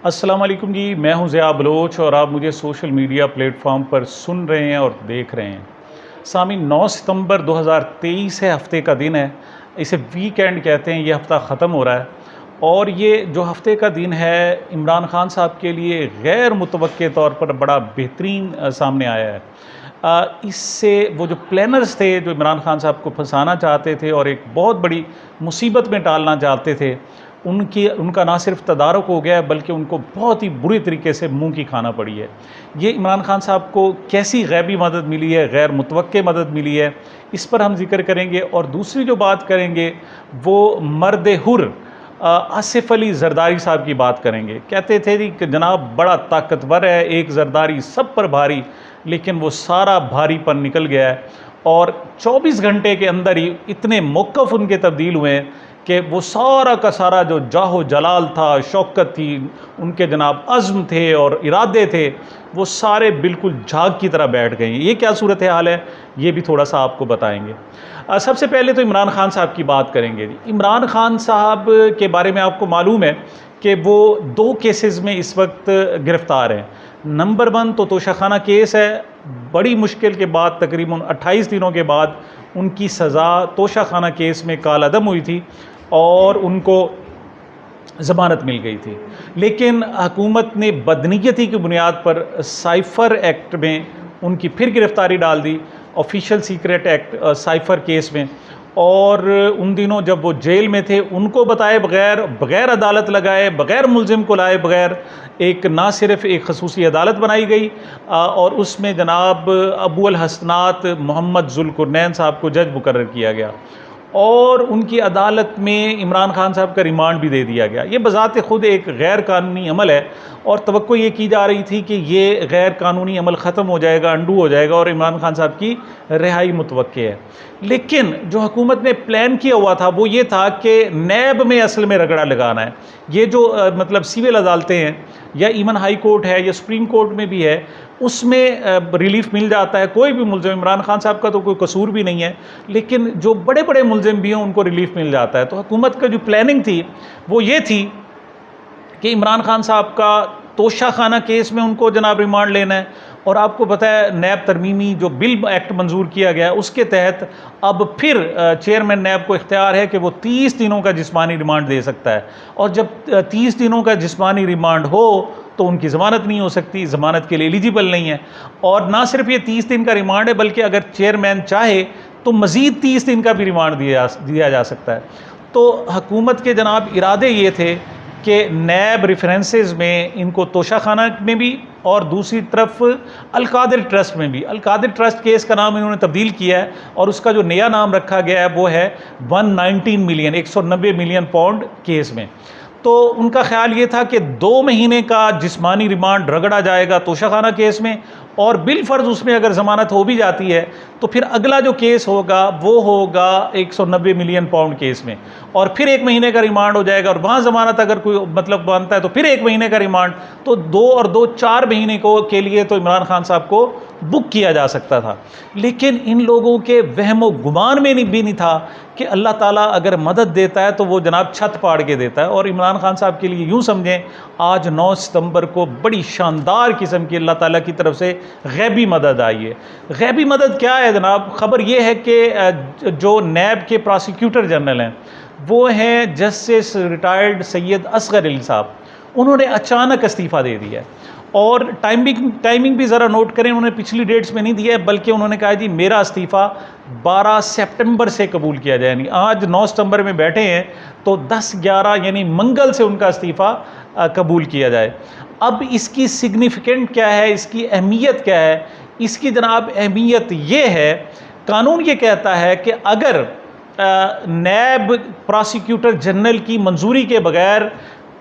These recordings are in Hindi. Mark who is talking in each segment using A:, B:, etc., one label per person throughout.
A: अस्सलाम वालेकुम जी, मैं हूं ज़िया बलोच और आप मुझे सोशल मीडिया प्लेटफॉर्म पर सुन रहे हैं और देख रहे हैं। सामीन 9 सितंबर 2023 है, हफ़्ते का दिन है। इसे वीकेंड कहते हैं, ये हफ़्ता ख़त्म हो रहा है और ये जो हफ़्ते का दिन है इमरान खान साहब के लिए गैर मुतवक्के तौर पर बड़ा बेहतरीन सामने आया है। इससे वो जो प्लानर्स थे जो इमरान खान साहब को फंसाना चाहते थे और एक बहुत बड़ी मुसीबत में डालना चाहते थे, उनका ना सिर्फ तदारुक हो गया है बल्कि उनको बहुत ही बुरी तरीके से मुंह की खाना पड़ी है। ये इमरान खान साहब को कैसी गैबी मदद मिली है, गैर मुतवक्के मदद मिली है, इस पर हम जिक्र करेंगे। और दूसरी जो बात करेंगे वो मर्द हुर आसिफ अली जरदारी साहब की बात करेंगे। कहते थे जी कि जनाब बड़ा ताकतवर है, एक जरदारी सब पर भारी, लेकिन वो सारा भारीपन निकल गया है और 24 घंटे के अंदर ही इतने मौक़िफ़ उनके तब्दील हुए हैं कि वो सारा का सारा जो जाहो जलाल था, शौकत थी, उनके जनाब अज़्म थे और इरादे थे, वो सारे बिल्कुल झाग की तरह बैठ गए हैं। ये क्या सूरत हाल है, ये भी थोड़ा सा आपको बताएंगे। सबसे पहले तो इमरान खान साहब की बात करेंगे। इमरान खान साहब के बारे में आपको मालूम है कि वो 2 केसेस में इस वक्त गिरफ़्तार हैं। नंबर 1 तो तोशाखाना केस है। बड़ी मुश्किल के बाद तकरीबन 28 दिनों के बाद उनकी सज़ा तोशाखाना केस में कालअदम हुई थी और उनको ज़मानत मिल गई थी। लेकिन हुकूमत ने बदनीयती की बुनियाद पर साइफ़र एक्ट में उनकी फिर गिरफ़्तारी डाल दी, official secret act cipher case में। और उन दिनों जब वो जेल में थे, उनको बताए बग़ैर अदालत लगाए, बग़ैर मुलज़िम को लाए बग़ैर एक ना सिर्फ़ एक ख़ुसूसी अदालत बनाई गई और उसमें जनाब अबू अल हसनात मोहम्मद ज़ुल्क़रनैन साहब को जज मुकर्रर किया गया और उनकी अदालत में इमरान खान साहब का रिमांड भी दे दिया गया। ये बज़ात ख़ुद एक गैर कानूनी अमल है और तवक्को ये की जा रही थी कि ये गैर कानूनी अमल ख़त्म हो जाएगा, अंडू हो जाएगा और इमरान खान साहब की रिहाई मुतवक्के है। लेकिन जो हुकूमत ने प्लान किया हुआ था वो ये था कि नैब में असल में रगड़ा लगाना है। ये जो मतलब सिविल अदालतें हैं या इवन हाई कोर्ट है या सुप्रीम कोर्ट में भी है, उसमें रिलीफ मिल जाता है। कोई भी मुलज़िम, इमरान खान साहब का तो कोई कसूर भी नहीं है, लेकिन जो बड़े बड़े मुलज़िम भी हैं उनको रिलीफ मिल जाता है। तो हुकूमत का जो प्लानिंग थी वो ये थी कि इमरान खान साहब का तोशाखाना केस में उनको जनाब रिमांड लेना है। और आपको पता है नैब तरमीमी जो बिल एक्ट मंजूर किया गया है उसके तहत अब फिर चेयरमैन नैब को इख्तियार है कि वो 30 दिनों का जिस्मानी रिमांड दे सकता है। और जब 30 दिनों का जिस्मानी रिमांड हो तो उनकी ज़मानत नहीं हो सकती, ज़मानत के लिए एलिजिबल नहीं है। और ना सिर्फ ये 30 दिन का रिमांड है बल्कि अगर चेयरमैन चाहे तो मज़ीद 30 दिन का भी रिमांड दिया जा सकता है। तो हुकूमत के जनाब इरादे ये थे कि नैब रेफरेंसेस में इनको तोशाखाना में भी और दूसरी तरफ अलकादिर ट्रस्ट में भी। अलकादिर ट्रस्ट केस का नाम इन्होंने तब्दील किया है और उसका जो नया नाम रखा गया है वो है 119 मिलियन 190 मिलियन पाउंड केस में। तो उनका ख्याल ये था कि 2 महीने का जिस्मानी रिमांड रगड़ा जाएगा तोशाखाना केस में और बिलफर्ज उसमें अगर ज़मानत हो भी जाती है तो फिर अगला जो केस होगा वो होगा 190 मिलियन पाउंड केस में और फिर 1 महीने का रिमांड हो जाएगा और वहाँ ज़मानत अगर कोई मतलब बनता है तो फिर 1 महीने का रिमांड। तो 2 और 2 4 महीने के लिए तो इमरान खान साहब को बुक किया जा सकता था। लेकिन इन लोगों के वहम व गुमान में भी नहीं था कि अल्लाह ताला अगर मदद देता है तो वो जनाब छत फाड़ के देता है। और इमरान खान साहब के लिए यूँ समझें आज 9 सितंबर को बड़ी शानदार किस्म की अल्लाह ताला की तरफ से गैबी मदद आई है। गैबी मदद क्या है जनाब? ख़बर ये है कि जो नैब के प्रोसिक्यूटर जनरल हैं वो हैं जस्टिस रिटायर्ड सैयद असगर अली साहब। उन्होंने अचानक इस्तीफ़ा दे दिया है और टाइमिंग भी ज़रा नोट करें, उन्होंने पिछली डेट्स में नहीं दिया है बल्कि उन्होंने कहा जी मेरा इस्तीफ़ा 12 सितंबर से कबूल किया जाए। यानी आज 9 सितंबर में बैठे हैं तो 10-11 यानी मंगल से उनका इस्तीफ़ा कबूल किया जाए। अब इसकी सिग्निफिकेंट क्या है, इसकी अहमियत क्या है? इसकी जनाब अहमियत ये है, कानून ये कहता है कि अगर नैब प्रोसिक्यूटर जनरल की मंजूरी के बगैर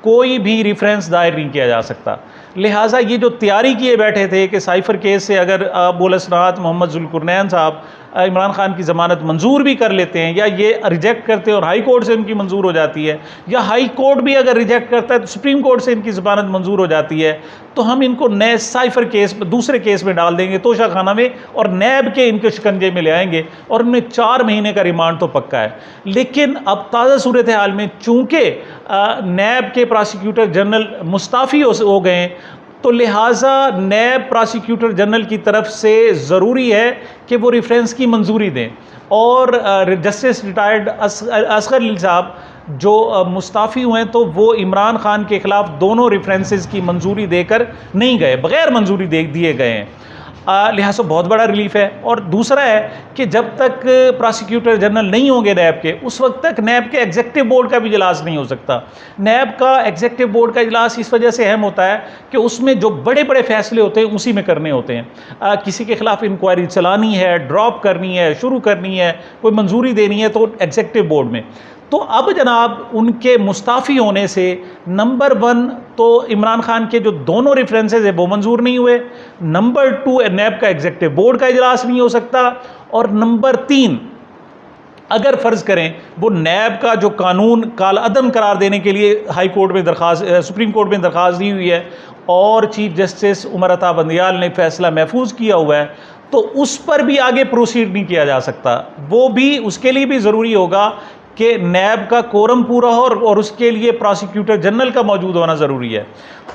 A: कोई भी रेफरेंस दायर नहीं किया जा सकता। लिहाजा ये जो तैयारी किए बैठे थे कि साइफ़र केस से अगर अबू अल हसनात मोहम्मद ज़ुल्क़रनैन साहब इमरान खान की ज़मानत मंजूर भी कर लेते हैं, या ये रिजेक्ट करते हैं और हाई कोर्ट से उनकी मंजूर हो जाती है, या हाई कोर्ट भी अगर रिजेक्ट करता है तो सुप्रीम कोर्ट से इनकी ज़मानत मंजूर हो जाती है, तो हम इनको नए साइफर केस दूसरे केस में डाल देंगे, तोशा खाना में, और नैब के इनके शिकंजे में ले आएंगे और उनमें 4 महीने का रिमांड तो पक्का है। लेकिन अब ताज़ा सूरत हाल में चूँकि नैब के प्रोसिक्यूटर जनरल मुस्ताफ़ी हो गए हैं, तो लिहाजा नैब प्रोसिक्यूटर जनरल की तरफ से ज़रूरी है कि वो रेफरेंस की मंजूरी दें, और जस्टिस रिटायर्ड असगर अली साहब जो मुस्ताफ़ी हुए हैं, तो वो इमरान खान के ख़िलाफ़ दोनों रेफरेंसेस की मंजूरी देकर नहीं गए, बग़ैर मंजूरी दिए गए हैं। लिहाजा बहुत बड़ा रिलीफ है। और दूसरा है कि जब तक प्रोसिक्यूटर जनरल नहीं होंगे नैब के, उस वक्त तक नैब के एग्जीक्यूटिव बोर्ड का भी इजलास नहीं हो सकता। नैब का एग्जीक्यूटिव बोर्ड का इजलास इस वजह से अहम होता है कि उसमें जो बड़े बड़े फैसले होते हैं उसी में करने होते हैं। किसी के खिलाफ इंक्वायरी चलानी है, ड्रॉप करनी है, शुरू करनी है, कोई मंजूरी देनी है, तो एग्जीक्यूटिव बोर्ड में। तो अब जनाब उनके मुस्ताफ़ी होने से नंबर 1 तो इमरान खान के जो दोनों रेफरेंसेस है वो मंजूर नहीं हुए, नंबर 2 नैब का एग्जीक्यूटिव बोर्ड का इजलास नहीं हो सकता, और नंबर 3 अगर फ़र्ज़ करें वो नैब का जो कानून काल अदम करार देने के लिए हाई कोर्ट में सुप्रीम कोर्ट में दरख्वास्त दी हुई है और चीफ जस्टिस उमर अता बंदियाल ने फैसला महफूज किया हुआ है, तो उस पर भी आगे प्रोसीड नहीं किया जा सकता। वो भी, उसके लिए भी ज़रूरी होगा कि नैब का कोरम पूरा हो और उसके लिए प्रोसिक्यूटर जनरल का मौजूद होना ज़रूरी है।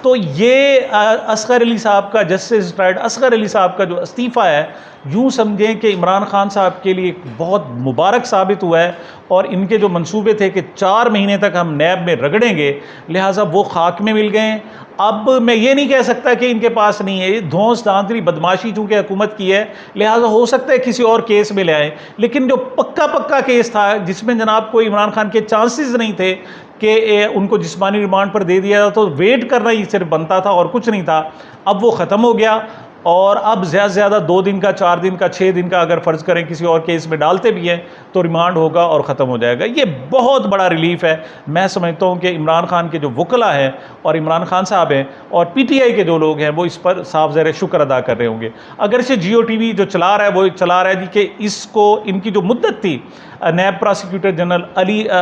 A: तो ये असगर अली साहब का, जस्टिस रिटायर्ड असगर अली साहब का जो इस्तीफ़ा है, यूँ समझें कि इमरान खान साहब के लिए बहुत मुबारक साबित हुआ है, और इनके जो मंसूबे थे कि 4 महीने तक हम नैब में रगड़ेंगे, लिहाजा वो खाक में मिल गए। अब मैं ये नहीं कह सकता कि इनके पास नहीं है, ये धौंस धांधली बदमाशी चूँकि हुकूमत की है, लिहाजा हो सकता है किसी और केस में ले आए, लेकिन जो पक्का केस था जिसमें जनाब कोई इमरान खान के चांसेस नहीं थे कि उनको जिस्मानी रिमांड पर दे दिया, तो वेट करना ही सिर्फ बनता था और कुछ नहीं था। अब वो ख़त्म हो गया, और अब ज़्यादा से ज़्यादा 2 दिन का, 4 दिन का, 6 दिन का अगर फ़र्ज़ करें किसी और केस में डालते भी हैं तो रिमांड होगा और ख़त्म हो जाएगा। ये बहुत बड़ा रिलीफ़ है। मैं समझता हूँ कि इमरान खान के जो वकला हैं और इमरान खान साहब हैं और PTI के जो लोग हैं वो इस पर साफ ज़ाहिर शुक्र अदा कर रहे होंगे। अगर से Jio TV जो चला रहा है वो चला रहा है जी कि इसको, इनकी जो मुद्दत थी नैब प्रोसिक्यूटर जनरल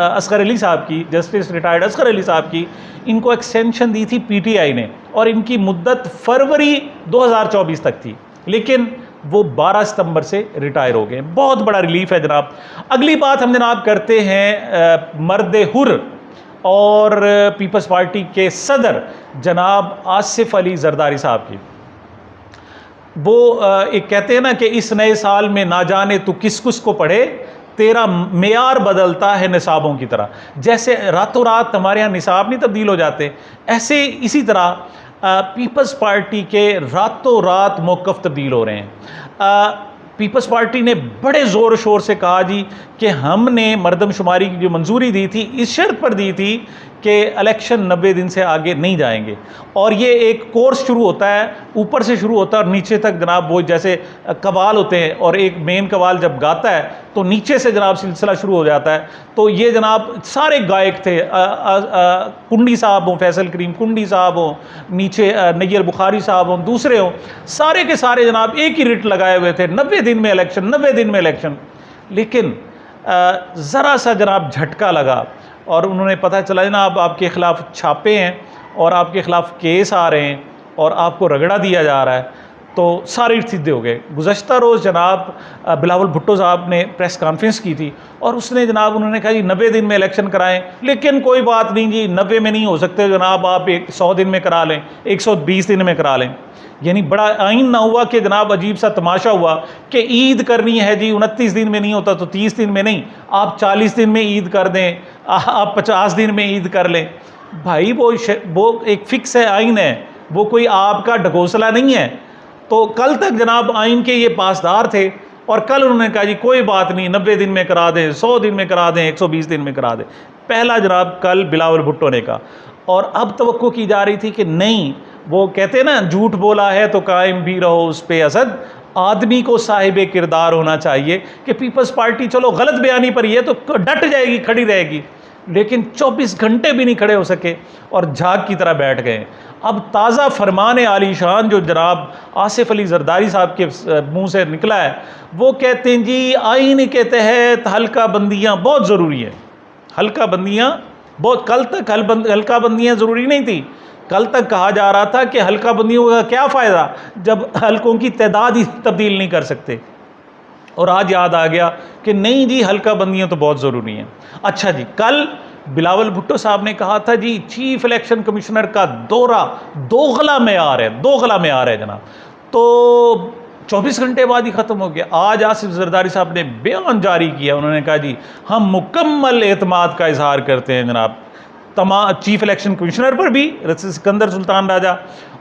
A: असगर अली साहब की, जस्टिस रिटायर्ड असगर अली साहब की, इनको एक्सटेंशन दी थी PTI ने, और इनकी मुद्दत फरवरी 2024 तक थी, लेकिन वो 12 सितंबर से रिटायर हो गए। बहुत बड़ा रिलीफ है जनाब। अगली बात हम जनाब करते हैं मर्द हुर और पीपल्स पार्टी के सदर जनाब आसिफ अली जरदारी साहब की। वो एक कहते हैं ना कि इस नए साल में ना जाने तू किस किस को पढ़े, तेरा मेयार बदलता है निसाबों की तरह। जैसे रातों रात हमारे यहाँ निसाब नहीं तब्दील हो जाते, ऐसे इसी तरह पीपल्स पार्टी के रातों रात मौक़िफ़ तब्दील हो रहे हैं। पीपल्स पार्टी ने बड़े ज़ोर शोर से कहा जी कि हमने मरदमशुमारी की जो मंजूरी दी थी इस शर्त पर दी थी कि इलेक्शन 90 दिन से आगे नहीं जाएंगे, और ये एक कोर्स शुरू होता है, ऊपर से शुरू होता है और नीचे तक जनाब वो जैसे कवाल होते हैं, और एक मेन कवाल जब गाता है तो नीचे से जनाब सिलसिला शुरू हो जाता है। तो ये जनाब सारे गायक थे, कुंडी साहब हों, फैसल करीम कुंडी साहब हों, नीचे नैयर बुखारी साहब हों, दूसरे हों, सारे के सारे जनाब एक ही रिट लगाए हुए थे, 90 दिन में इलेक्शन, 90 दिन में इलेक्शन। लेकिन ज़रा सा जनाब झटका लगा और उन्होंने पता चला जनाब आपके ख़िलाफ़ छापे हैं और आपके ख़िलाफ़ केस आ रहे हैं और आपको रगड़ा दिया जा रहा है, तो सारे सीधे हो गए। गुज़श्ता रोज़ जनाब बिलावल भुट्टो साहब ने प्रेस कॉन्फ्रेंस की थी और उसने जनाब उन्होंने कहा जी 90 दिन में इलेक्शन कराएं, लेकिन कोई बात नहीं जी 90 में नहीं हो सकते जनाब, आप 100 दिन में करा लें, 120 दिन में करा लें। यानी बड़ा आइन ना हुआ कि जनाब अजीब सा तमाशा हुआ कि ईद करनी है जी 29 दिन में नहीं होता तो 30 दिन में नहीं, आप 40 दिन में ईद कर दें, आप 50 दिन में ईद कर लें। भाई वो एक फ़िक्स है, आइन है, वो कोई आपका ढकोसला नहीं है। तो कल तक जनाब आइन के ये पासदार थे और कल उन्होंने कहा जी कोई बात नहीं 90 दिन में करा दें, 100 दिन में करा दें, 120 दिन में करा दें। पहला जनाब कल बिलावल भुट्टो ने कहा, और अब तवक्को की जा रही थी कि नहीं, वो कहते हैं ना झूठ बोला है तो कायम भी रहो उस पे असद, आदमी को साहिब किरदार होना चाहिए कि पीपल्स पार्टी चलो गलत बयानी पर ही है तो डट जाएगी, खड़ी रहेगी। लेकिन 24 घंटे भी नहीं खड़े हो सके और झाग की तरह बैठ गए। अब ताज़ा फरमान आलीशान जो जनाब आसिफ अली जरदारी साहब के मुंह से निकला है, वो कहते हैं जी आइन के तहत हल्का बंदियाँ बहुत ज़रूरी है। हल्का बंदियाँ बहुत, कल तक हल्का बंदियाँ ज़रूरी नहीं थी। कल तक कहा जा रहा था कि हल्का बंदियों का क्या फ़ायदा जब हल्कों की तादाद ही तब्दील नहीं कर सकते, और आज याद आ गया कि नहीं जी हल्का बंदियाँ तो बहुत ज़रूरी हैं। अच्छा जी, कल बिलावल भुट्टो साहब ने कहा था जी चीफ इलेक्शन कमिश्नर का दौरा दोगला मेयार है जनाब, तो 24 घंटे बाद ही ख़त्म हो गया। आज आसिफ जरदारी साहब ने बयान जारी किया, उन्होंने कहा जी हम मुकम्मल एतमाद का इजहार करते हैं जनाब तमाम चीफ इलेक्शन कमिश्नर पर भी, सिकंदर सुल्तान राजा,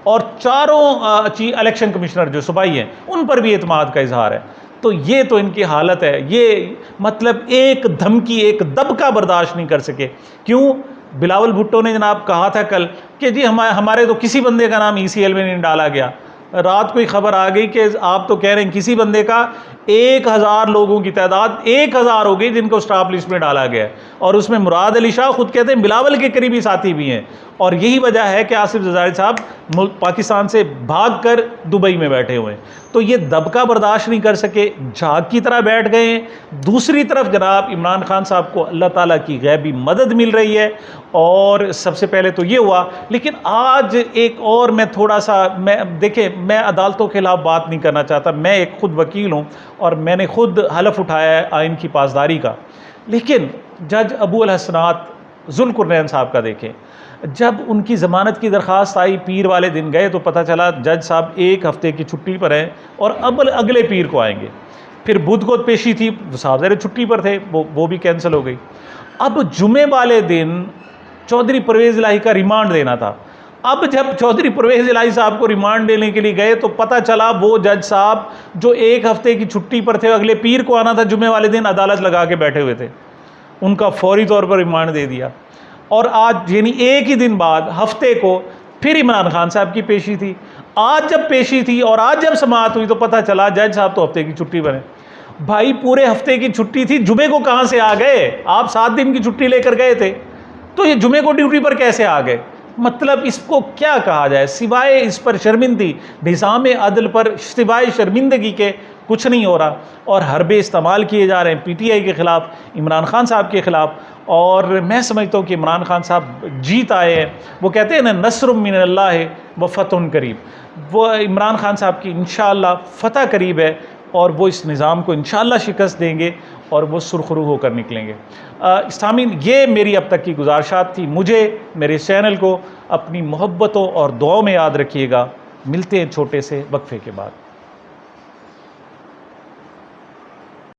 A: और चारों इलेक्शन कमिश्नर जो सूबाई हैं उन पर भी एतमाद का इजहार है। तो ये तो इनकी हालत है, ये मतलब एक धमकी एक दबका बर्दाश्त नहीं कर सके। क्यों? बिलावल भुट्टो ने जनाब कहा था कल कि जी हमारे तो किसी बंदे का नाम ECL में नहीं डाला गया। रात को ही खबर आ गई कि आप तो कह रहे हैं किसी बंदे का, 1000 लोगों की तादाद 1000 हो गई जिनको स्टाफ लिस्ट में डाला गया है, और उसमें मुराद अली शाह खुद कहते हैं बिलावल के करीबी साथी भी हैं। और यही वजह है कि आसिफ जरदारी साहब पाकिस्तान से भागकर दुबई में बैठे हुए हैं। तो ये दबका बर्दाश्त नहीं कर सके, झाग की तरह बैठ गए हैं। दूसरी तरफ जनाब इमरान खान साहब को अल्लाह ताला की गैबी मदद मिल रही है, और सबसे पहले तो ये हुआ। लेकिन आज एक और मैं थोड़ा सा, मैं अदालतों के खिलाफ बात नहीं करना चाहता, मैं एक खुद वकील हूँ और मैंने खुद हलफ उठाया है आइन की पासदारी का। लेकिन जज अबू अल हसनात जुल्कुरनैन साहब का देखें, जब उनकी ज़मानत की दरख्वास्त आई, पीर वाले दिन गए तो पता चला जज साहब 1 हफ़्ते की छुट्टी पर हैं और अब अगले पीर को आएंगे। फिर बुध को पेशी थी, साहब ज़रा छुट्टी पर थे, वो भी कैंसिल हो गई। अब जुमे वाले दिन चौधरी परवेज़ इलाही का रिमांड देना था। अब जब चौधरी परवेज़ इलाही साहब को रिमांड देने के लिए गए तो पता चला वो जज साहब जो 1 हफ़्ते की छुट्टी पर थे, अगले पीर को आना था, जुमे वाले दिन अदालत लगा के बैठे हुए थे। उनका फौरी तौर पर रिमांड दे दिया। और आज यानी एक ही दिन बाद हफ्ते को फिर इमरान खान साहब की पेशी थी। आज जब पेशी थी और आज जब समाअत हुई तो पता चला जज साहब तो हफ्ते की छुट्टी पर हैं। भाई पूरे हफ्ते की छुट्टी थी, जुमे को कहाँ से आ गए? आप 7 दिन की छुट्टी लेकर गए थे, तो ये जुमे को ड्यूटी पर कैसे आ गए? मतलब इसको क्या कहा जाए सिवाय इस पर शर्मिंदगी, निज़ाम अदल पर सिवाय शर्मिंदगी के कुछ नहीं हो रहा। और हरबे इस्तेमाल किए जा रहे हैं PTI के ख़िलाफ़, इमरान खान साहब के ख़िलाफ़। और मैं समझता हूँ कि इमरान खान साहब जीत आए हैं। वो कहते हैं ना नस्रुम मिनल्लाह व फतहुन करीब, वो इमरान खान साहब की इंशाअल्लाह फ़तह करीब है और वो इस निज़ाम को इंशाअल्लाह शिकस्त देंगे और वो सुरखरू होकर निकलेंगे। सामीन, ये मेरी अब तक की गुजारिशात थी। मुझे, मेरे चैनल को अपनी मोहब्बतों और दुआओं में याद रखिएगा। मिलते हैं छोटे से वक्फे के बाद।